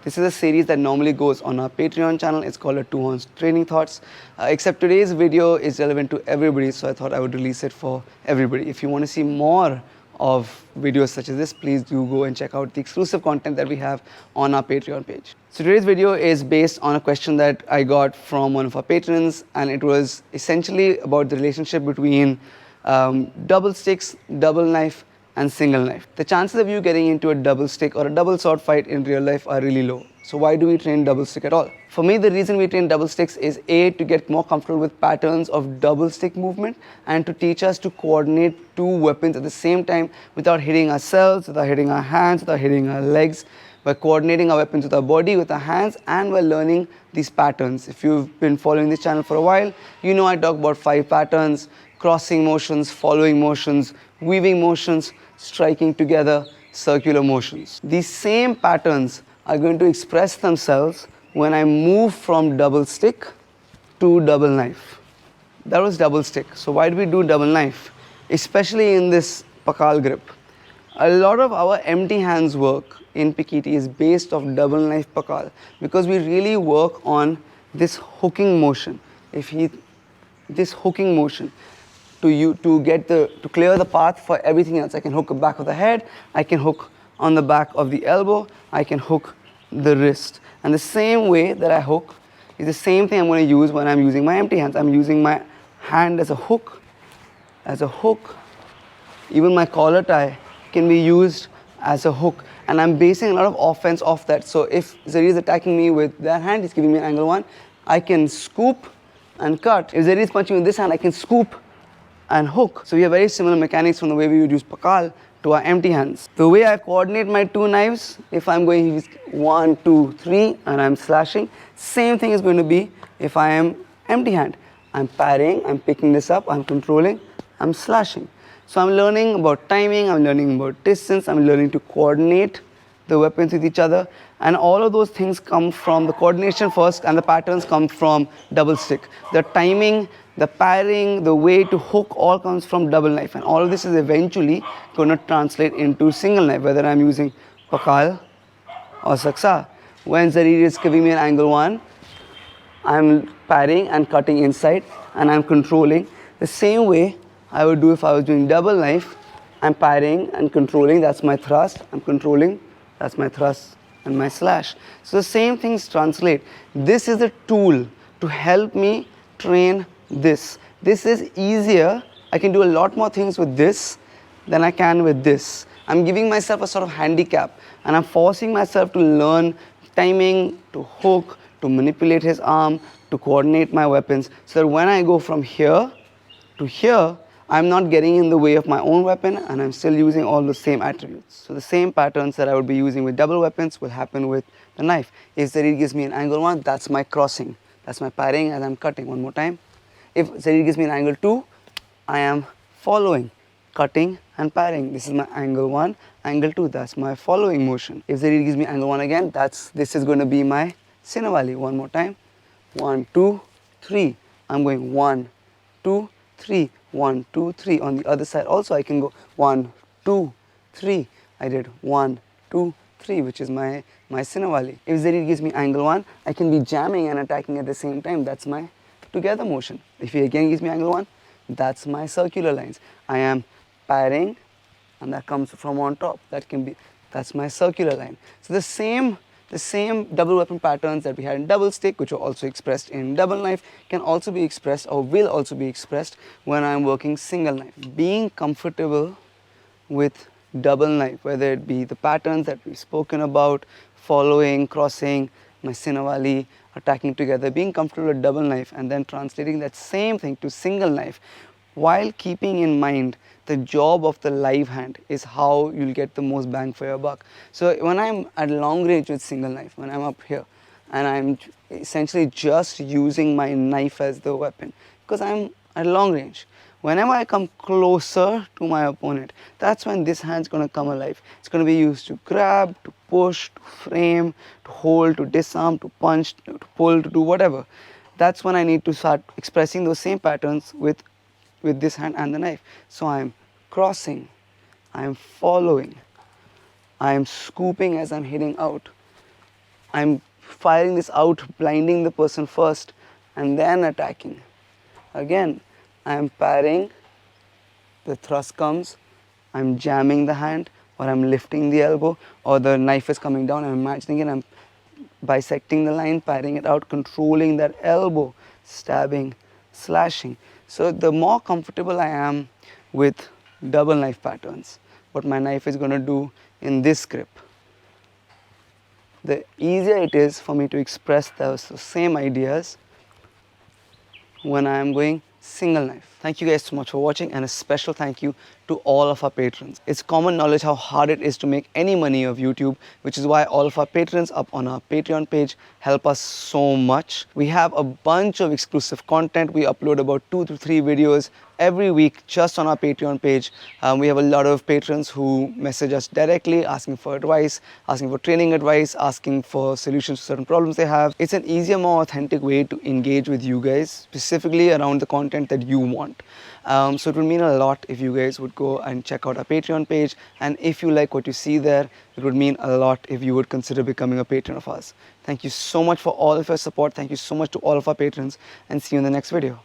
This is a series that normally goes on our Patreon channel. It's called a Tuhon's Training Thoughts. Except today's video is relevant to everybody, so I thought I would release it for everybody. If you want to see more of videos such as this, please do go and check out the exclusive content that we have on our Patreon page. So today's video is based on a question that I got from one of our patrons, and it was essentially about the relationship between double sticks, double knife, and single knife. The chances of you getting into a double stick or a double sword fight in real life are really low. So why do we train double stick at all? For me, the reason we train double sticks is A, to get more comfortable with patterns of double stick movement, and to teach us to coordinate two weapons at the same time without hitting ourselves, without hitting our hands, without hitting our legs. By coordinating our weapons with our body, with our hands, and by learning these patterns. If you've been following this channel for a while, you know I talk about 5 patterns: crossing motions, following motions, weaving motions, striking together, circular motions. These same patterns are going to express themselves when I move from double stick to double knife. That was double stick. So why do we do double knife? Especially in this pakal grip. A lot of our empty hands work in Pikiti is based off double knife pakal, because we really work on this hooking motion. This hooking motion to clear the path for everything else. I can hook the back of the head, I can hook on the back of the elbow, I can hook the wrist. And the same way that I hook is the same thing I'm going to use when I'm using my empty hands. I'm using my hand as a hook. Even my collar tie can be used as a hook, and I'm basing a lot of offense off that. So if Zarir is attacking me with that hand, he's giving me an angle 1, I can scoop and cut. If Zarir is punching with this hand, I can scoop and hook. So we have very similar mechanics from the way we would use pakal to our empty hands. The way I coordinate my two knives, if I'm going 1, 2, 3 and I'm slashing, same thing is going to be if I am empty hand. I'm parrying, I'm picking this up, I'm controlling, I'm slashing. So I'm learning about timing, I'm learning about distance, I'm learning to coordinate the weapons with each other, and all of those things come from the coordination first, and the patterns come from double stick. The timing, the parrying, the way to hook all comes from double knife, and all of this is eventually going to translate into single knife, whether I'm using pakal or saksa. When Zarir is giving me an angle 1, I'm parrying and cutting inside, and I'm controlling the same way I would do if I was doing double knife. I'm parrying and controlling, that's my thrust, I'm controlling, that's my thrust and my slash. So the same things translate. This is a tool to help me train this. This is easier. I can do a lot more things with this than I can with this. I'm giving myself a sort of handicap, and I'm forcing myself to learn timing, to hook, to manipulate his arm, to coordinate my weapons, so that when I go from here to here, I'm not getting in the way of my own weapon, and I'm still using all the same attributes. So the same patterns that I would be using with double weapons will happen with the knife. If Zarir gives me an angle 1, that's my crossing. That's my parrying as I'm cutting. One more time. If Zarir gives me an angle 2, I am following, cutting and parrying. This is my angle 1, angle 2. That's my following motion. If Zarir gives me angle 1 again, this is going to be my sinawali. One more time. 1, 2, 3. I'm going 1, 2, 3. 1, 2, 3. On the other side also I can go 1, 2, 3. I did 1, 2, 3, which is my sinawali. If Zarir gives me angle 1, I can be jamming and attacking at the same time. That's my together motion. If he again gives me angle 1, that's my circular lines. I am parrying, and that comes from on top. That's my circular line. So the same double weapon patterns that we had in double stick, which are also expressed in double knife, can also be expressed, or will also be expressed, when I'm working single knife. Being comfortable with double knife, whether it be the patterns that we've spoken about, following, crossing, my sinawali, attacking together, being comfortable with double knife, and then translating that same thing to single knife, while keeping in mind the job of the live hand, is how you'll get the most bang for your buck. So when I'm at long range with single knife, when I'm up here and I'm essentially just using my knife as the weapon, because I'm at long range, whenever I come closer to my opponent, that's when this hand's going to come alive. It's going to be used to grab, to push, to frame, to hold, to disarm, to punch, to pull, to do whatever. That's when I need to start expressing those same patterns with this hand and the knife. So I'm crossing, I'm following, I'm scooping as I'm hitting out, I'm firing this out, blinding the person first, and then attacking. Again, I'm parrying, the thrust comes, I'm jamming the hand, or I'm lifting the elbow, or the knife is coming down, I'm imagining it, I'm bisecting the line, parrying it out, controlling that elbow, stabbing, slashing. So the more comfortable I am with double knife patterns, what my knife is going to do in this grip, the easier it is for me to express those same ideas when I am going single knife. Thank you guys so much for watching, and a special thank you to all of our patrons. It's common knowledge how hard it is to make any money of YouTube, which is why all of our patrons up on our Patreon page help us so much. We have a bunch of exclusive content. We upload about 2 to 3 videos every week just on our Patreon page. We have a lot of patrons who message us directly asking for advice, asking for training advice, asking for solutions to certain problems they have. It's an easier, more authentic way to engage with you guys, specifically around the content that you want. So it would mean a lot if you guys would go and check out our Patreon page, and if you like what you see there, it would mean a lot if you would consider becoming a patron of ours. Thank you so much for all of your support. Thank you so much to all of our patrons, and see you in the next video.